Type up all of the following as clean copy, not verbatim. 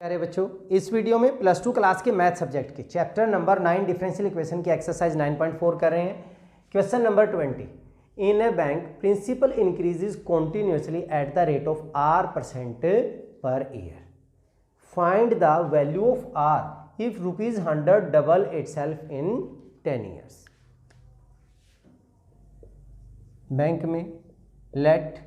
अरे बच्चों, इस वीडियो में प्लस 2 क्लास के मैथ सब्जेक्ट के चैप्टर नंबर 9 डिफरेंशियल इक्वेशन की एक्सरसाइज 9.4 कर रहे हैं। Question number 20, in a bank principal increases continuously at the rate of R% per year, find the value of R if ₹100 double itself in 10 years. Bank में let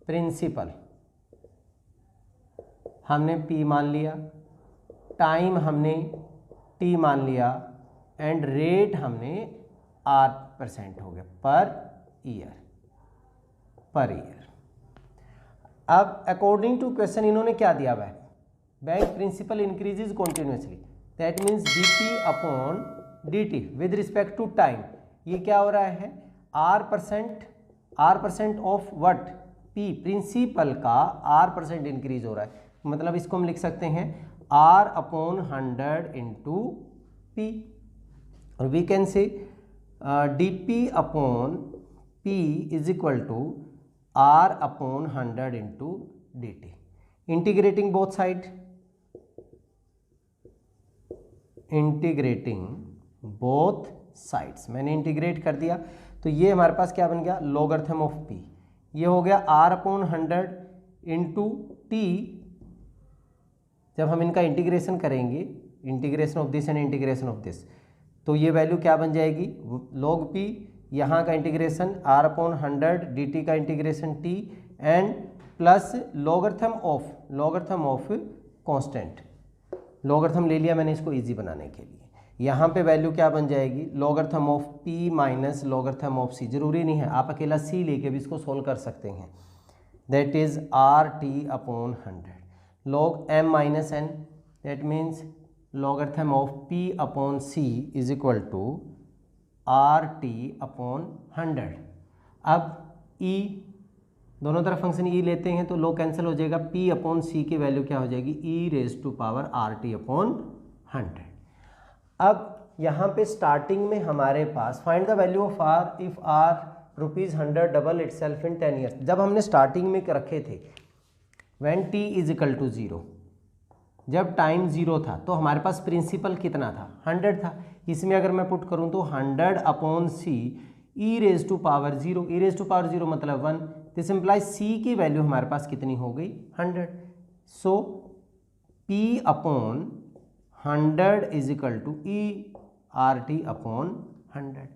principal हमने P मान लिया, time हमने T मान लिया and rate हमने R% हो गया पर ईयर। अब अकॉर्डिंग टू क्वेश्चन इन्होंने क्या दिया हुआ है, bank principal increases continuously, that means DP upon DT with respect to time. ये क्या हो रहा है, R% of what, P principal का R% इंक्रीज हो रहा है। मतलब इसको हम लिख सकते हैं R/100 इंटू P, और we can say DP upon P is equal to R/100 into DT। Integrating both side, मैंने इंटीग्रेट कर दिया तो ये हमारे पास क्या बन गया, लॉगरिथम ऑफ P। ये हो गया R/100 इंटू T। जब हम इनका इंटीग्रेशन करेंगे, integration of this and integration of this, तो ये वैल्यू क्या बन जाएगी, log P, यहाँ का इंटीग्रेशन R/100, DT का integration T and plus logarithm of constant. Logarithm ले लिया मैंने इसको इजी बनाने के लिए। यहाँ पे वैल्यू क्या बन जाएगी, logarithm of P minus logarithm of C। जरूरी नहीं है, आप अकेला C लेके भी इसको सोल्व कर सकते हैं। That is RT/100 log m minus n, that means logarithm of P upon C is equal to RT/100। अब E, दोनों तरफ फंक्शन E लेते हैं तो log कैंसिल हो जाएगा, P अपॉन C की वैल्यू क्या हो जाएगी, e⁻RT/100। अब यहाँ पे स्टार्टिंग में हमारे पास find the value of R if R ₹100 double itself in 10 years. जब हमने स्टार्टिंग में रखे थे when t is equal to 0, जब टाइम 0 था तो हमारे पास प्रिंसिपल कितना था, 100 था। इसमें अगर मैं पुट करूं तो 100 अपॉन C e⁻0 मतलब 1। दिस इम्प्लाइज C की वैल्यू हमारे पास कितनी हो गई, 100। So P upon 100 is equal to ERT/100।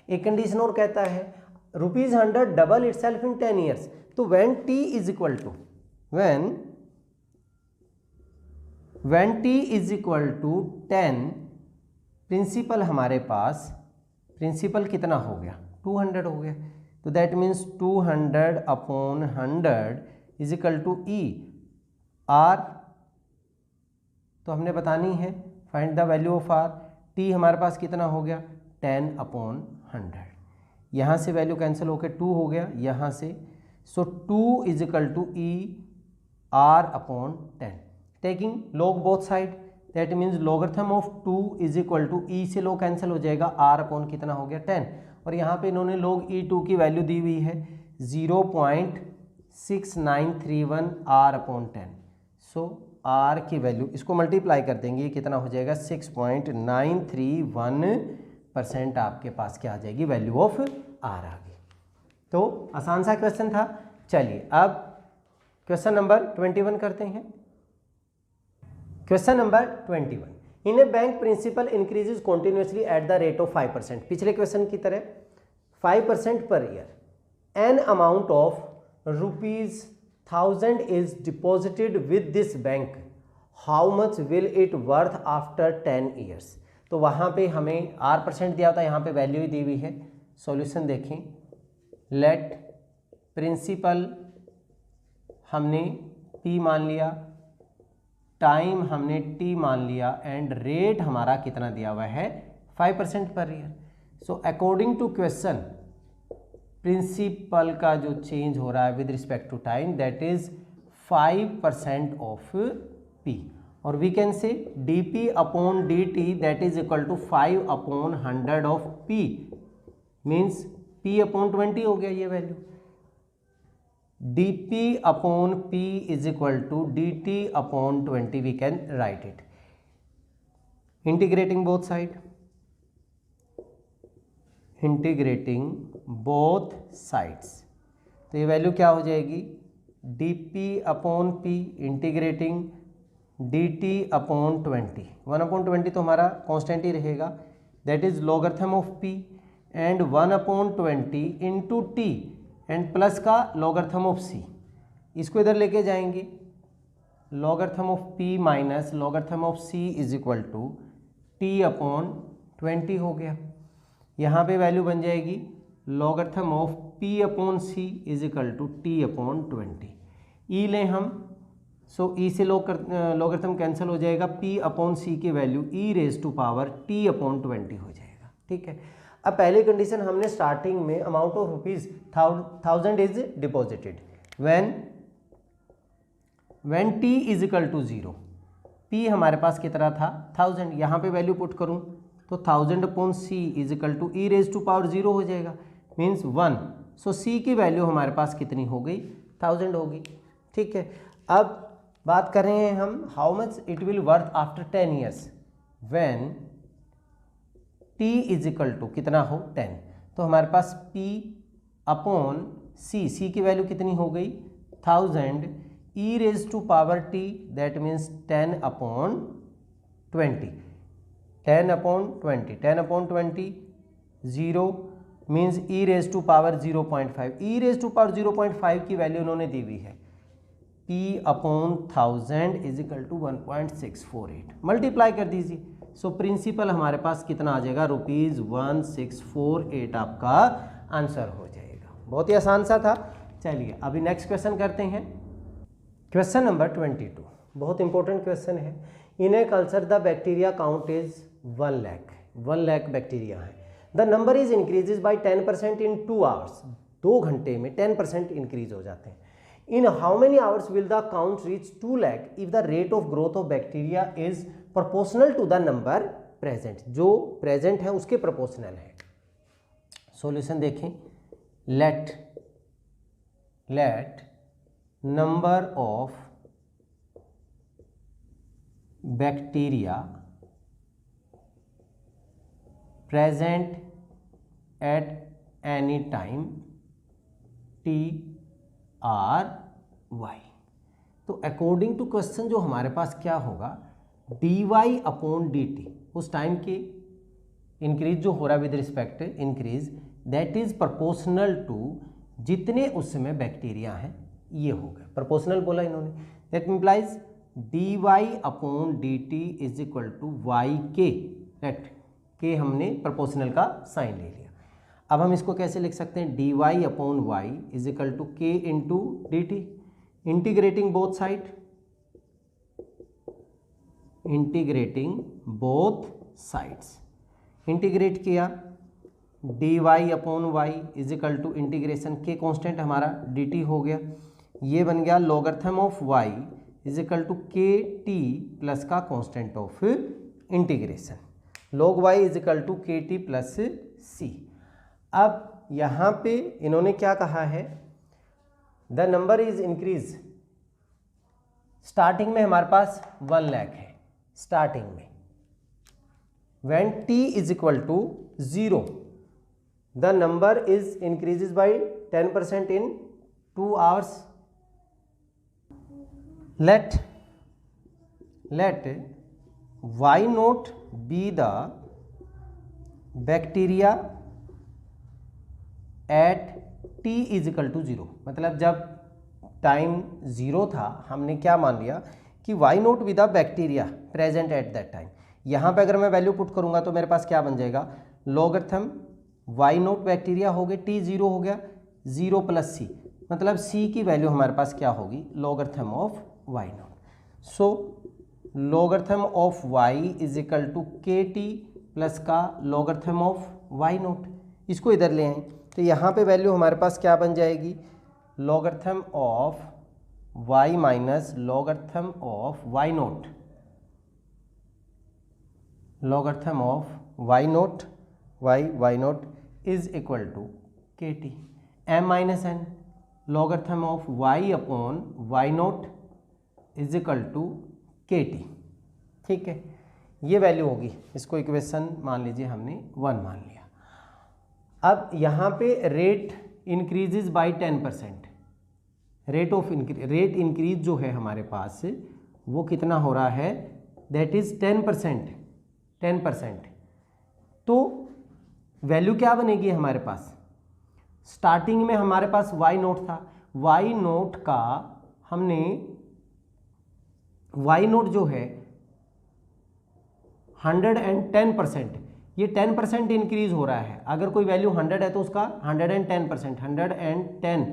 एक कंडीशन और कहता है ₹100 डबल इटसेल्फ इन 10 ईयर्स। तो when t is equal to when t is equal to 10, principal हमारे पास प्रिंसिपल कितना हो गया, 200 हो गया। तो that means 200 upon 100 is equal to ER। तो हमने बतानी है find the value of R। T हमारे पास कितना हो गया, 10/100। यहाँ से वैल्यू कैंसिल होकर 2 हो गया यहाँ से। So 2 is equal to ER/10। Taking log both side, that means logarithm of 2 is equal to E से log कैंसिल हो जाएगा, R/ कितना हो गया, 10। और यहाँ पे इन्होंने log E2 की वैल्यू दी हुई है 0.6931 R/10। सो R की वैल्यू, इसको मल्टीप्लाई कर देंगे, ये कितना हो जाएगा, 6.931% आपके पास क्या आ जाएगी, वैल्यू ऑफ R आ गई। तो आसान सा क्वेश्चन था। चलिए अब क्वेश्चन नंबर 21 करते हैं। Question number 21, in a bank principal increases continuously at the rate of 5%। पिछले क्वेश्चन की तरह 5% पर year, an amount of ₹1000 is deposited with this bank, how much will it worth after 10 years. तो वहाँ पे हमें R% दिया होता है, यहाँ पे वैल्यू ही दी हुई है। सॉल्यूशन देखें, लेट प्रिंसिपल हमने P मान लिया, टाइम हमने T मान लिया एंड रेट हमारा कितना दिया हुआ है, 5% पर year. So according to question, principal का जो चेंज हो रहा है with respect to time, that is 5% of P। और we can say DP upon DT that is equal to 5/100 of P, means P/20 हो गया ये value. dp upon p is equal to dt upon 20. We can write it. Integrating both sides. तो ये value क्या हो जाएगी, dp upon p integrating dt upon 20. 1/20 तो हमारा कांस्टेंट ही रहेगा, that is logarithm of p and 1/20 into T and plus का लॉगरिथम ऑफ c. इसको इधर लेके जाएंगे, logarithm of p minus logarithm of c is equal to T upon 20 हो गया. यहाँ पे वैल्यू बन जाएगी logarithm of p upon c is equal to T upon 20. E लें हम, सो ई से लॉगरिथम कैंसिल हो जाएगा, p अपॉन c की value e raise to power t upon 20 हो जाएगा. ठीक है. अब पहली कंडीशन हमने स्टार्टिंग में amount of rupees 1000 is deposited when t is equal to 0. p हमारे पास कितना था 1000, यहाँ पे वैल्यू पुट करूँ तो 1000 upon c is equal to e raise to power 0 हो जाएगा, मीन्स 1. सो c की वैल्यू हमारे पास कितनी हो गई 1000 होगी. ठीक है. अब बात कर रहे हैं हम how much it will worth after 10 years when t is equal to कितना हो 10. तो हमारे पास p अपॉन c की वैल्यू कितनी हो गई 1000 e raise to power t, that means 10 upon 20. 10 upon 20 0 means e raise to power 0.5. e raise to power 0.5 की वैल्यू उन्होंने दी हुई है, p upon 1000 is equal to 1.648. Multiply कर दीजिए. सो प्रिंसिपल हमारे पास कितना आ जाएगा ₹1648 आपका आंसर हो जाएगा. बहुत ही आसान सा था. चलिए अभी नेक्स्ट क्वेश्चन करते हैं. क्वेश्चन नंबर 22 बहुत इंपॉर्टेंट क्वेश्चन है. In a culture the bacteria count is 1 lakh bacteria है. The number is increases by 10% in 2 hours. 2 घंटे में 10% इंक्रीज हो जाते हैं. In how many hours will the count reach 2 lakh if the rate of growth of bacteria is proportional to the number present. जो present है उसके proportional है. Solution देखें. Let number of bacteria present at any time t r y. तो according to question जो हमारे पास क्या होगा dy अपॉन dt, उस टाइम के इंक्रीज जो हो रहा है with respect increase, that is proportional to जितने उस समय बैक्टीरिया हैं. ये हो गया प्रोपोर्शनल बोला इन्होंने, that implies dy upon dt is equal to y k. Right, के हमने प्रोपोर्शनल का साइन ले लिया. अब हम इसको कैसे लिख सकते हैं, dy upon y is equal to k into dt. Integrating both side, integrate किया dy upon y is equal to integration के कांस्टेंट हमारा dt हो गया. ये बन गया logarithm of y is equal to k t plus का constant of integration. log y is equal to k t plus c. अब यहाँ पे इन्होंने क्या कहा है, the number is increase. Starting में हमारे पास 1 लाख है स्टार्टिंग में. When t is equal to 0 the number is increases by 10% in 2 hours. let y not be the bacteria at t is equal to 0. मतलब जब टाइम 0 था हमने क्या मान लिया कि y note with the bacteria present at that time. यहाँ पे अगर मैं वैल्यू पुट करूँगा तो मेरे पास क्या बन जाएगा, लॉगरिथम y नोट बैक्टीरिया हो गए, t 0 हो गया, 0 प्लस c, मतलब c की वैल्यू हमारे पास क्या होगी logarithm of y naught. So logarithm of y is equal to k t plus का लॉगरिथम ऑफ y नोट. इसको इधर ले आए तो यहाँ पे वैल्यू हमारे पास क्या बन जाएगी, logarithm of y minus logarithm of y naught, logarithm of y naught y naught is equal to k t. m minus n, logarithm of y upon y naught is equal to k t. ठीक है, ये value होगी, इसको equation मान लीजिए हमने 1 मान लिया। अब यहाँ पे rate increases by 10%, rate increase जो है हमारे पास वो कितना हो रहा है, दैट इज 10%। तो वैल्यू क्या बनेगी हमारे पास, स्टार्टिंग में हमारे पास वाई नोट था, वाई नोट का हमने वाई नोट जो है 110%, ये 10% इंक्रीज हो रहा है। अगर कोई वैल्यू 100 है तो उसका 110%, 110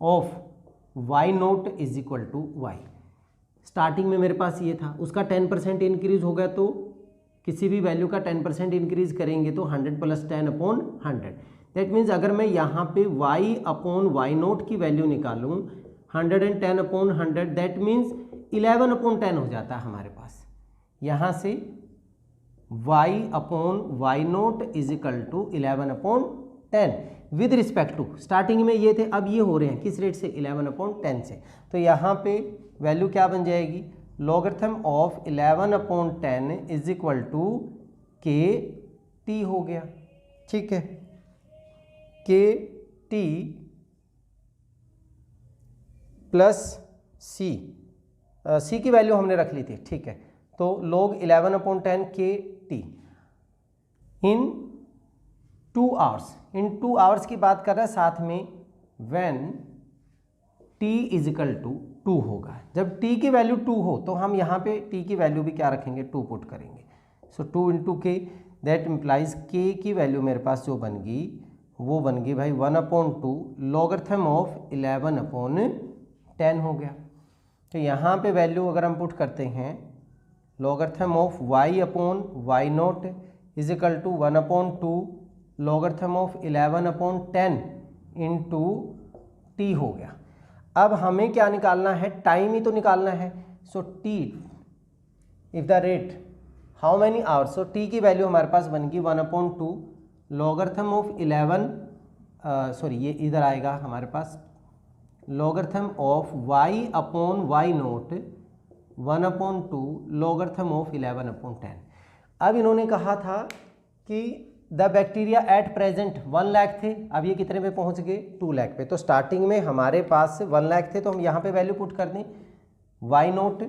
of y naught is equal to y. Starting में मेरे पास ये था, उसका 10% इंक्रीज हो गया, तो किसी भी वैल्यू का 10% इंक्रीज करेंगे तो 100 + 10 अपॉन 100। दैट मीन्स अगर मैं यहाँ पे y अपॉन वाई नोट की वैल्यू निकालूँ 110 अपॉन 100, दैट मीन्स 11 अपॉन 10 हो जाता है हमारे पास। यहाँ से y upon y naught is equal to 11 upon 10 with respect to, starting में ये थे, अब ये हो रहे हैं किस रेट से, 11 अपॉन 10 से। तो यहाँ पे वैल्यू क्या बन जाएगी, logarithm of 11 upon 10 is equal to k t हो गया। ठीक है, के टी प्लस सी की वैल्यू हमने रख ली थी। ठीक है, तो log 11 upon 10 k t in 2 hours, in 2 hours की बात कर रहा है साथ में, when t is equal to 2 होगा। जब t की वैल्यू 2 हो तो हम यहाँ पे t की वैल्यू भी क्या रखेंगे, 2 पुट करेंगे। सो 2 × k, दैट इम्प्लाइज k की वैल्यू मेरे पास जो बन गई वो बन गई भाई 1/2 लॉगरिथम ऑफ 11 अपॉन 10 हो गया। तो यहाँ पे वैल्यू अगर हम पुट करते हैं, logarithm of y upon y naught is equal to 1/2 logarithm of 11 upon 10 into t हो गया। अब हमें क्या निकालना है, टाइम ही तो निकालना है। So t if the rate how many hours, so t की वैल्यू हमारे पास बन गई 1/2 लॉगरिथम ऑफ 11, सॉरी ये इधर आएगा हमारे पास, logarithm of y upon y naught 1/2 logarithm of 11 upon 10। अब इन्होंने कहा था कि the bacteria at present 1 lakh थे, अब ये कितने पे पहुंच गए, 2 लाख पे। तो स्टार्टिंग में हमारे पास 1 लाख थे, तो हम यहाँ पे वैल्यू पुट कर दें, y naught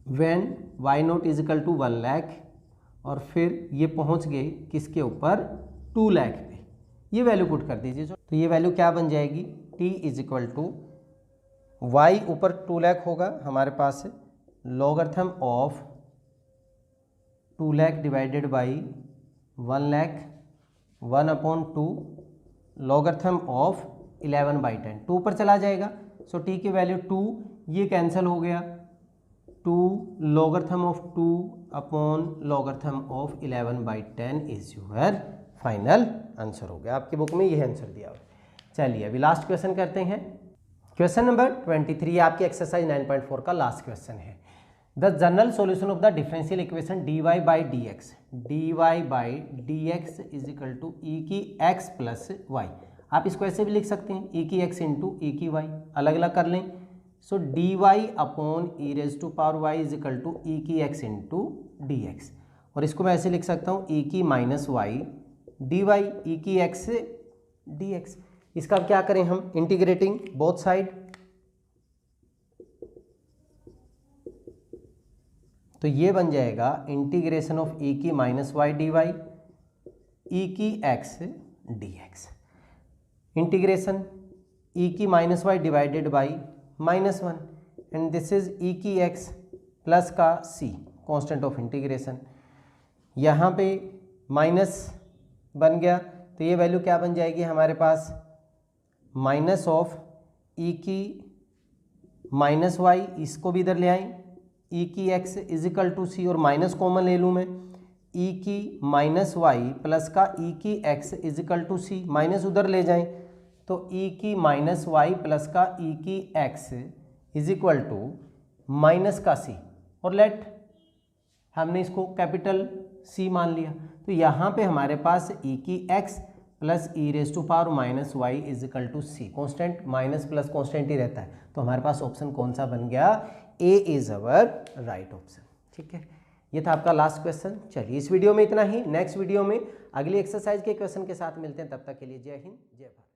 when y naught is equal to 1 lakh, और फिर ये पहुंच गए किसके ऊपर, 2 लाख पे, ये वैल्यू पुट कर दीजिए। तो ये वैल्यू क्या बन जाएगी, t is equal to y ऊपर 2 लाख होगा हमारे पास, logarithm of 2 lakh divided by 1 lakh 1/2 logarithm of 11/10, 2 पर चला जाएगा। सो t की वैल्यू 2, ये कैंसिल हो गया, 2 logarithm of 2 upon logarithm of 11/10 is your final answer हो गया। आपकी बुक में यह आंसर दिया हुआ। चलिए अभी लास्ट क्वेश्चन करते हैं। क्वेश्चन नंबर 23 आपकी एक्सरसाइज 9.4 का लास्ट क्वेश्चन है। The general solution of the differential equation dy by dx is equal to e की x प्लस वाई। आप इसको ऐसे भी लिख सकते हैं, e की x इंटू e की y, अलग अलग कर लें। सो dy अपॉन e raise to power y is equal to e की x इंटू dx, और इसको मैं ऐसे लिख सकता हूँ e की माइनस वाई dy e की x dx। इसका अब क्या करें हम, इंटीग्रेटिंग बोथ साइड, तो ये बन जाएगा इंटीग्रेशन ऑफ e की minus y d y e की x dx, इंटीग्रेशन e की minus y divided by -1, and this is e की x प्लस का c कांस्टेंट ऑफ इंटीग्रेशन। यहाँ पे माइनस बन गया, तो ये वैल्यू क्या बन जाएगी हमारे पास, माइनस ऑफ e की माइनस वाई, इसको भी इधर ले आएँ, e की x is equal to c, और माइनस कॉमन ले लूँ मैं, e की माइनस वाई प्लस का e की x is equal to c, minus उधर ले जाएं, तो e की माइनस वाई प्लस का e की x is equal to minus का c, और लेट हमने इसको कैपिटल C मान लिया। तो यहाँ पे हमारे पास e की x plus e raise to power minus y is equal to c. Constant minus plus constant ही रहता है, तो हमारे पास ऑप्शन कौन सा बन गया, ए इज अवर राइट ऑप्शन। ठीक है, ये था आपका लास्ट क्वेश्चन। चलिए इस वीडियो में इतना ही, नेक्स्ट वीडियो में अगली एक्सरसाइज के क्वेश्चन के साथ मिलते हैं, तब तक के लिए जय हिंद जय भारत।